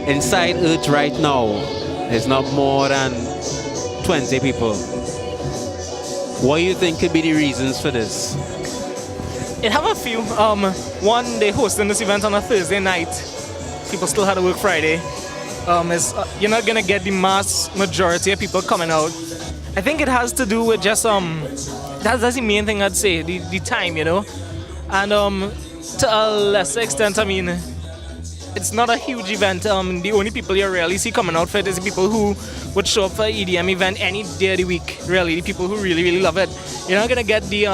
Inside Earth right now, there's not more than 20 people. What do you think could be the reasons for this? It have a few. One, they hosting this event on a Thursday night. People still had to work Friday. You're not gonna get the mass majority of people coming out. I think it has to do with just that's the main thing I'd say, the time, you know. And to a lesser extent, I mean, it's not a huge event. The only people you rarely see coming out for it is the people who would show up for an EDM event any day of the week. Really, the people who really, really love it. You're not gonna get the,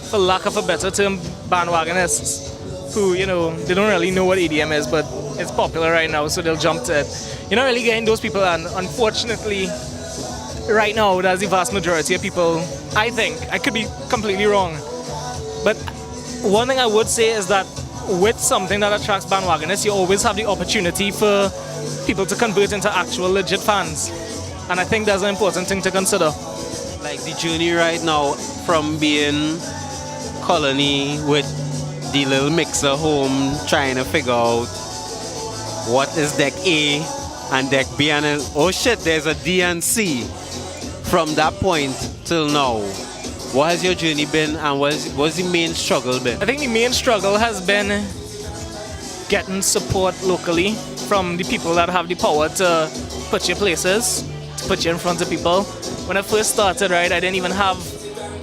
for lack of a better term, bandwagonists who, you know, they don't really know what EDM is, but it's popular right now, so they'll jump to it. You're not really getting those people, and unfortunately, right now, that's the vast majority of people. I think I could be completely wrong, but one thing I would say is that with something that attracts bandwagonists, you always have the opportunity for people to convert into actual legit fans. And I think that's an important thing to consider. Like the journey right now from being colony with the little mixer home, trying to figure out what is deck A and deck B, and then, oh shit, there's a D and C. From that point till now, what has your journey been, and what's the main struggle been? I think the main struggle has been getting support locally from the people that have the power to put you places, to put you in front of people. When I first started, right, I didn't even have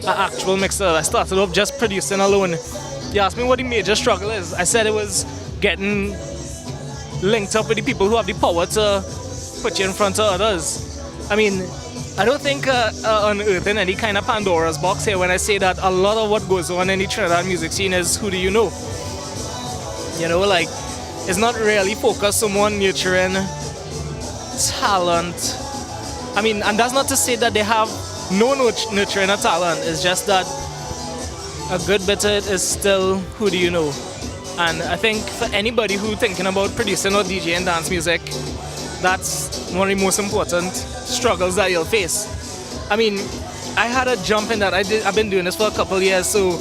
an actual mixer. I started off just producing alone. You asked me what the major struggle is. I said it was getting linked up with the people who have the power to put you in front of others. I mean, I don't think unearthing any kind of Pandora's box here when I say that a lot of what goes on in the Trinidad music scene is who do you know? You know, like, it's not really focused on nurturing talent. I mean, and that's not to say that they have no nurturing a talent. It's just that a good bit of it is still who do you know? And I think for anybody who thinking about producing or DJing dance music, that's one of the most important struggles that you'll face. I mean, I had a jump in that. I've been doing this for a couple of years, so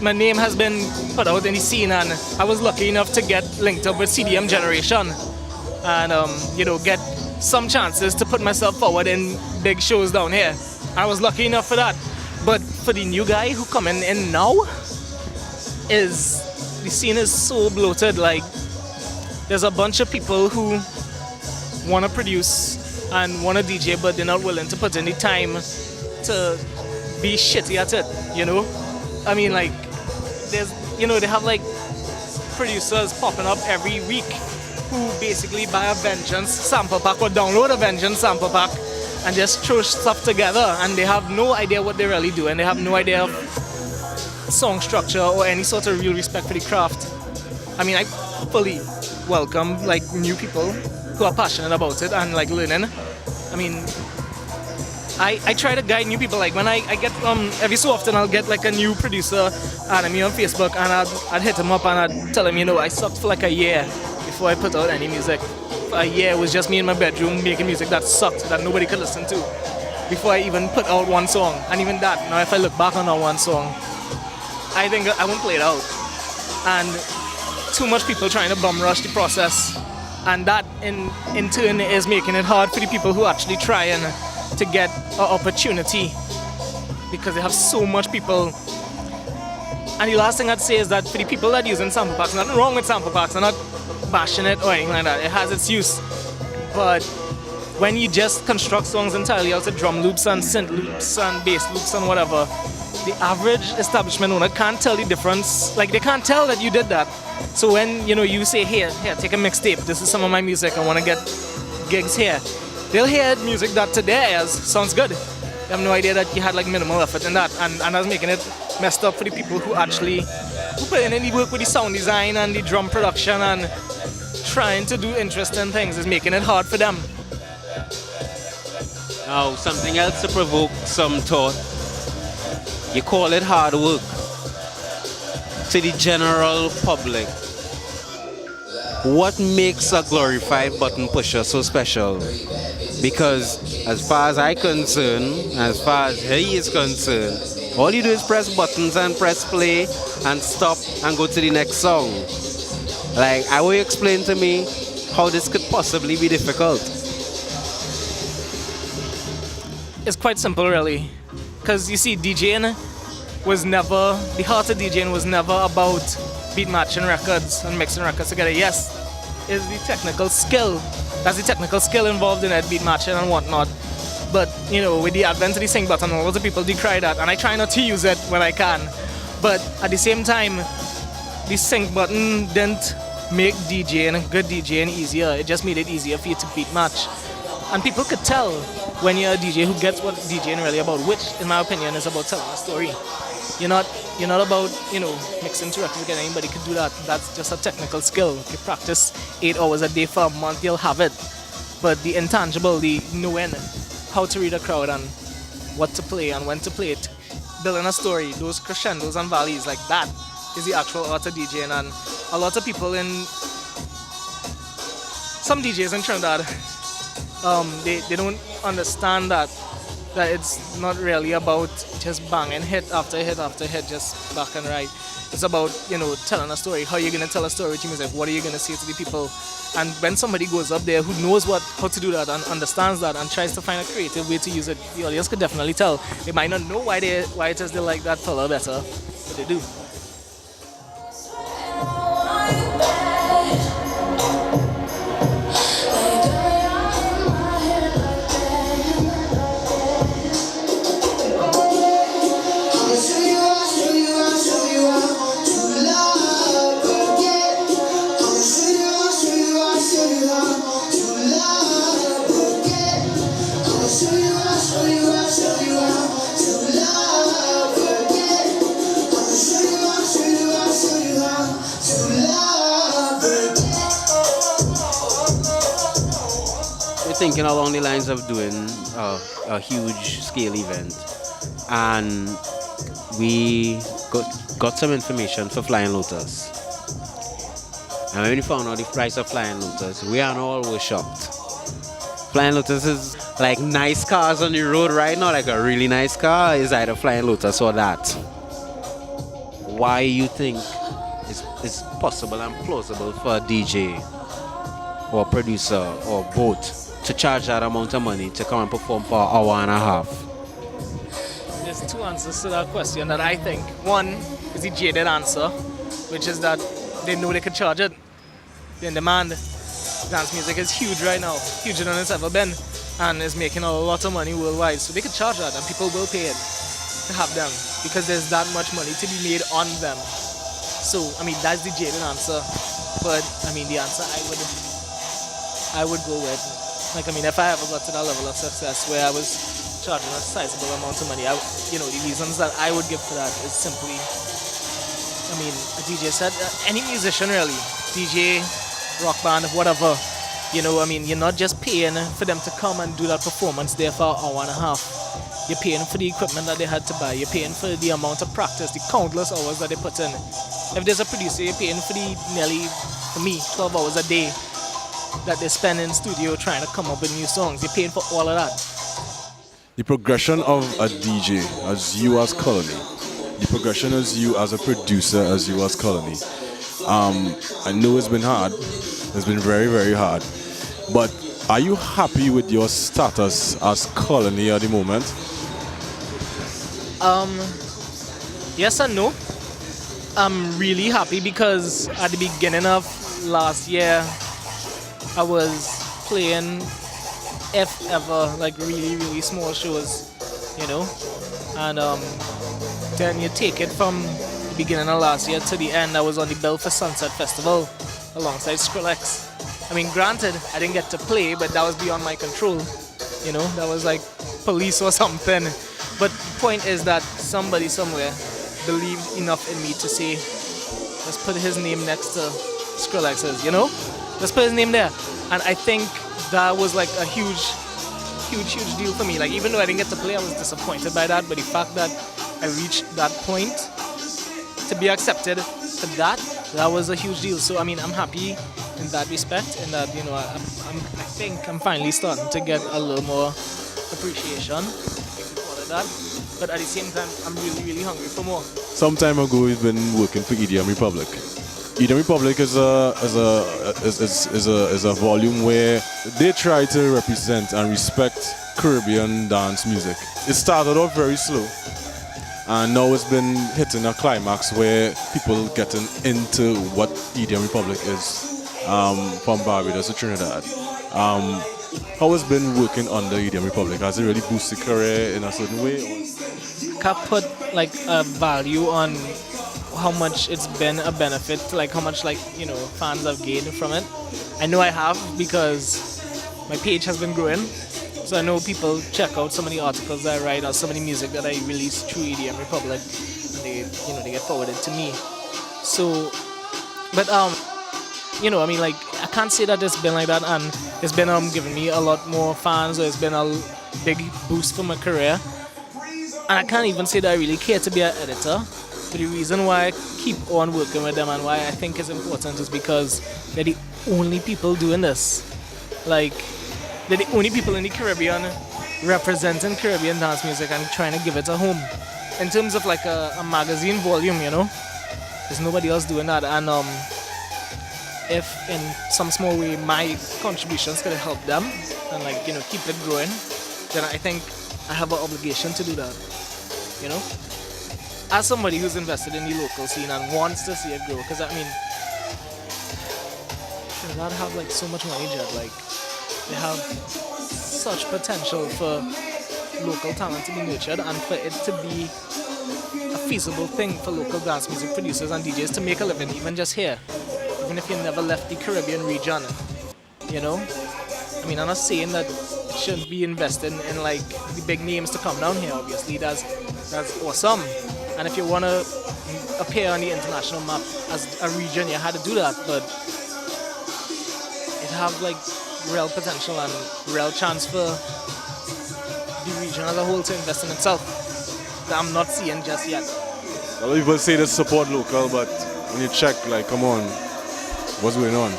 my name has been put out in the scene, and I was lucky enough to get linked up with CDM Generation and you know, get some chances to put myself forward in big shows down here. I was lucky enough for that. But for the new guy who coming in now, the scene is so bloated. Like, there's a bunch of people who want to produce and want to DJ, but they're not willing to put in the time to be shitty at it, you know? I mean, like, there's, you know, they have like producers popping up every week who basically buy a Vengeance sample pack or download a Vengeance sample pack and just throw stuff together, and they have no idea what they really do, and they have no idea of song structure or any sort of real respect for the craft. I mean, I fully welcome like new people who are passionate about it and like learning. I mean, I try to guide new people. Like when I get every so often I'll get like a new producer add me on Facebook, and I'd hit him up and I'd tell him, you know, I sucked for like a year before I put out any music. For a year it was just me in my bedroom making music that sucked, that nobody could listen to, before I even put out one song. And even that, now if I look back on that one song, I think I won't play it out. And too much people trying to bum rush the process, and that in turn is making it hard for the people who actually trying to get an opportunity, because they have so much people. And the last thing I'd say is that for the people that using sample packs, nothing wrong with sample packs, I'm not bashing it or anything like that, it has its use. But when you just construct songs entirely out of drum loops and synth loops and bass loops and whatever, the average establishment owner can't tell the difference. Like, they can't tell that you did that. So when, you know, you say, here, take a mixtape, this is some of my music, I want to get gigs here, they'll hear music that to their ears sounds good, You have no idea that you had like minimal effort in that, and that's making it messed up for the people who actually put in any work with the sound design and the drum production and trying to do interesting things. Is making it hard for them. Now, something else to provoke some thought. You call it hard work. To the general public, what makes a glorified button pusher so special? Because as far as I'm concerned, as far as he is concerned, all you do is press buttons and press play and stop and go to the next song. Like, I will explain to me how this could possibly be difficult. It's quite simple, really. Because you see, DJing was never, the heart of DJing was never about beat matching records and mixing records together. Yes, it's the technical skill. That's the technical skill involved in it, beat matching and whatnot. But, you know, with the advent of the sync button, a lot of people decry that, and I try not to use it when I can. But at the same time, the sync button didn't make DJing, good DJing, easier. It just made it easier for you to beat match. And people could tell when you're a DJ who gets what DJing really about, which, in my opinion, is about telling a story. You're not about, you know, mixing two records together. Anybody could do that. That's just a technical skill. If you practice 8 hours a day for a month, you'll have it. But the intangible, the knowing how to read a crowd and what to play and when to play it, building a story, those crescendos and valleys, like that is the actual art of DJing. And a lot of people some DJs in Trinidad, they don't understand that it's not really about just banging hit after hit after hit, just back and right. It's about, you know, telling a story. How are you going to tell a story with your music? What are you going to say to the people? And when somebody goes up there who knows how to do that and understands that and tries to find a creative way to use it, the audience could definitely tell. They might not know why it is they like that fella better, but they do. Thinking along the lines of doing a huge scale event, and we got some information for Flying Lotus. And when we found out the price of Flying Lotus, we and all were shocked. Flying Lotus is like nice cars on the road right now, like a really nice car is either Flying Lotus or that. Why you think it's possible and plausible for a DJ or producer or both to charge that amount of money to come and perform for an hour and a half? There's two answers to that question that I think. One is the jaded answer, which is that they know they could charge it. The in-demand dance music is huge right now, huger than it's ever been, and is making a lot of money worldwide. So they could charge that, and people will pay it to have them because there's that much money to be made on them. So, I mean, that's the jaded answer. But, I mean, the answer I would go with. Like, I mean, if I ever got to that level of success where I was charging a sizable amount of money, the reasons that I would give for that is simply, I mean, a DJ said, any musician really, DJ, rock band, whatever, you know, I mean, you're not just paying for them to come and do that performance there for an hour and a half. You're paying for the equipment that they had to buy. You're paying for the amount of practice, the countless hours that they put in. If there's a producer, you're paying for the nearly, for me, 12 hours a day that they spend in studio trying to come up with new songs. You're paying for all of that. The progression of a DJ as you as Colony, the progression as you as a producer, as you as Colony. I know it's been hard. It's been very, very hard. But are you happy with your status as Colony at the moment? Yes and no. I'm really happy because at the beginning of last year, I was playing, if ever, like really, really small shows, you know? And then you take it from the beginning of last year to the end. I was on the bill for Sunset Festival alongside Skrillex. I mean, granted, I didn't get to play, but that was beyond my control. You know, that was like police or something. But the point is that somebody somewhere believed enough in me to say, let's put his name next to Skrillex's, you know? Let's put his name there. And I think that was like a huge deal for me. Like, even though I didn't get to play, I was disappointed by that. But the fact that I reached that point to be accepted for that was a huge deal. So, I mean, I'm happy in that respect, in that, you know, I think I'm finally starting to get a little more appreciation, if you call it that. But at the same time, I'm really, really hungry for more. Some time ago, you've been working for EDM Republic. EDM Republic is a volume where they try to represent and respect Caribbean dance music. It started off very slow, and now it's been hitting a climax where people getting into what EDM Republic is, from Barbados to Trinidad. How has been working under EDM Republic? Has it really boosted career in a certain way? Can't put like a value on how much it's been a benefit, like how much, like, you know, fans have gained from it. I know I have, because my page has been growing. So I know people check out some of the articles that I write or some of the music that I release through EDM Republic, and they get forwarded to me. So, but you know, I mean, like, I can't say that it's been like that, and it's been giving me a lot more fans, or it's been a big boost for my career. And I can't even say that I really care to be an editor. But the reason why I keep on working with them and why I think it's important is because they're the only people doing this. Like, they're the only people in the Caribbean representing Caribbean dance music and trying to give it a home. In terms of like a magazine volume, you know, there's nobody else doing that. And if in some small way my contributions could help them and, like, you know, keep it growing, then I think I have an obligation to do that, you know? As somebody who's invested in the local scene and wants to see it grow, because I mean, Trinidad have like so much money, Jed. Like, they have such potential for local talent to be nurtured and for it to be a feasible thing for local dance music producers and DJs to make a living, even just here, even if you never left the Caribbean region, you know? I mean, I'm not saying that it shouldn't be invested in like the big names to come down here. Obviously, that's awesome. And if you want to appear on the international map as a region, you had to do that. But it have like real potential and real chance for the region as a whole to invest in itself that I'm not seeing just yet. A lot of people say they support local, but when you check, like, come on, what's going on,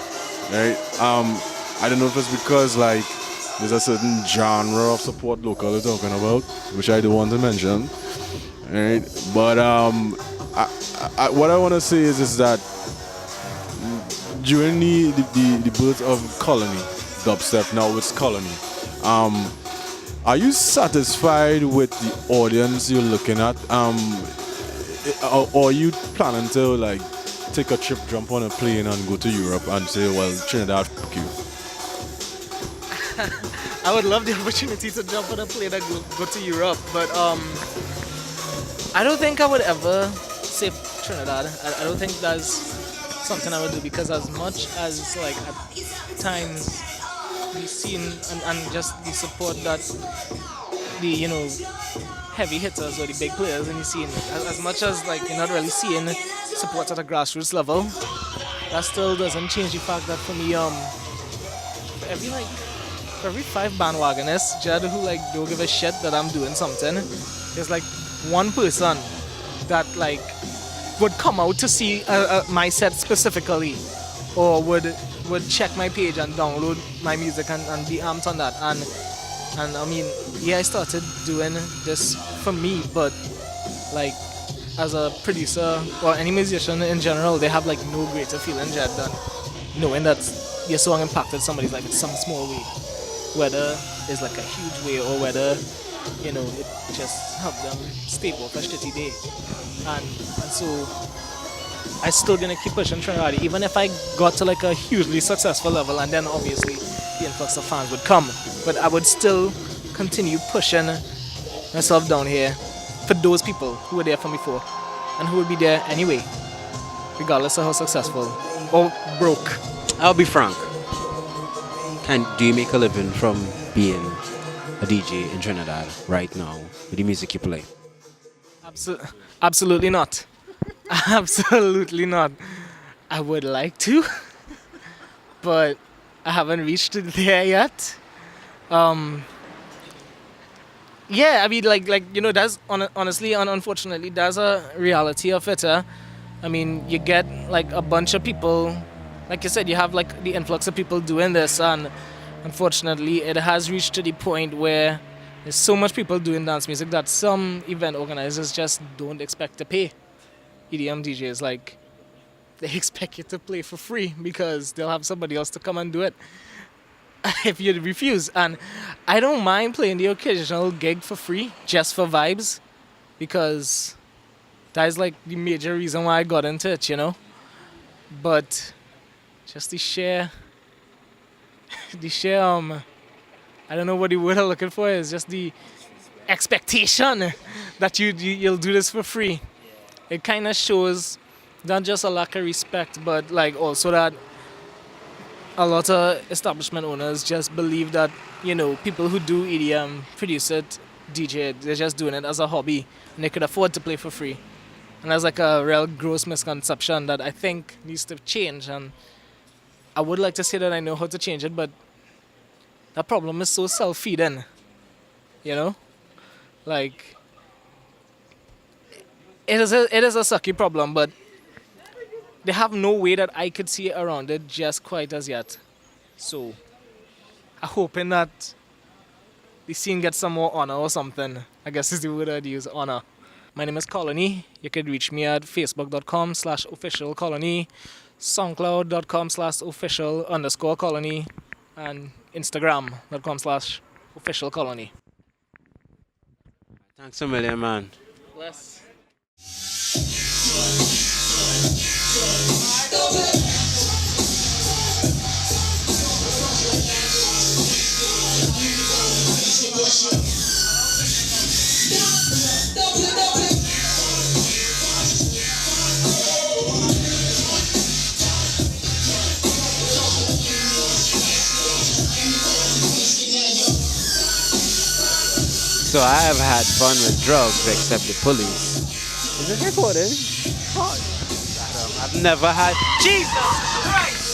right? I don't know if it's because like there's a certain genre of support local they're talking about, which I don't want to mention. Right, but what I want to say is that during the birth of Colony, dubstep, now it's Colony, are you satisfied with the audience you're looking at? Or are you planning to like take a trip, jump on a plane and go to Europe and say, well, Trinidad, fuck you? I would love the opportunity to jump on a plane and go to Europe, but I don't think I would ever say Trinidad. I don't think that's something I would do, because as much as like at times the scene and just the support that the, you know, heavy hitters or the big players in the scene, as much as like you're not really seeing support at a grassroots level, that still doesn't change the fact that for me, for every 5 bandwagonists, Jed, who like don't give a shit that I'm doing something, there's like one person that like would come out to see my set specifically, or would check my page and download my music and be amped on that. And I mean, yeah, I started doing this for me, but like as a producer or any musician in general, they have like no greater feeling, Jed, than knowing that your song impacted somebody's life in some small way, whether it's like a huge way or whether, you know, it just helped them stay for a shitty day. And so I still gonna keep pushing Trinidad, even if I got to like a hugely successful level, and then obviously the influx of fans would come. But I would still continue pushing myself down here for those people who were there from before and who would be there anyway, regardless of how successful or broke. I'll be frank. Do you make a living from being a DJ in Trinidad right now with the music you play? Absolutely not. Absolutely not. I would like to, but I haven't reached there yet. Yeah, I mean, that's honestly and unfortunately, that's a reality of it. I mean, you get like a bunch of people, like you said, you have like the influx of people doing this, and unfortunately, it has reached to the point where there's so much people doing dance music that some event organizers just don't expect to pay EDM DJs. Like, they expect you to play for free because they'll have somebody else to come and do it if you refuse. And I don't mind playing the occasional gig for free just for vibes, because that is like the major reason why I got into it, you know. But just the sheer I don't know what the word I'm looking for is, just the expectation that you'll do this for free. It kind of shows not just a lack of respect, but like also that a lot of establishment owners just believe that, you know, people who do EDM, produce it, DJ it, they're just doing it as a hobby and they could afford to play for free. And that's like a real gross misconception that I think needs to change. And I would like to say that I know how to change it, but that problem is so self-feeding, you know? Like, it is a sucky problem, but they have no way that I could see around it just quite as yet. So, I'm hoping that the scene gets some more honor or something. I guess is the word I'd use, honor. My name is Colony. You could reach me at facebook.com/officialcolony, soundcloud.com/official_colony, and instagram.com/officialcolony. Thanks a million, man. Bless. So I have had fun with drugs except the police. Is it recorded? I've never had... Jesus Christ!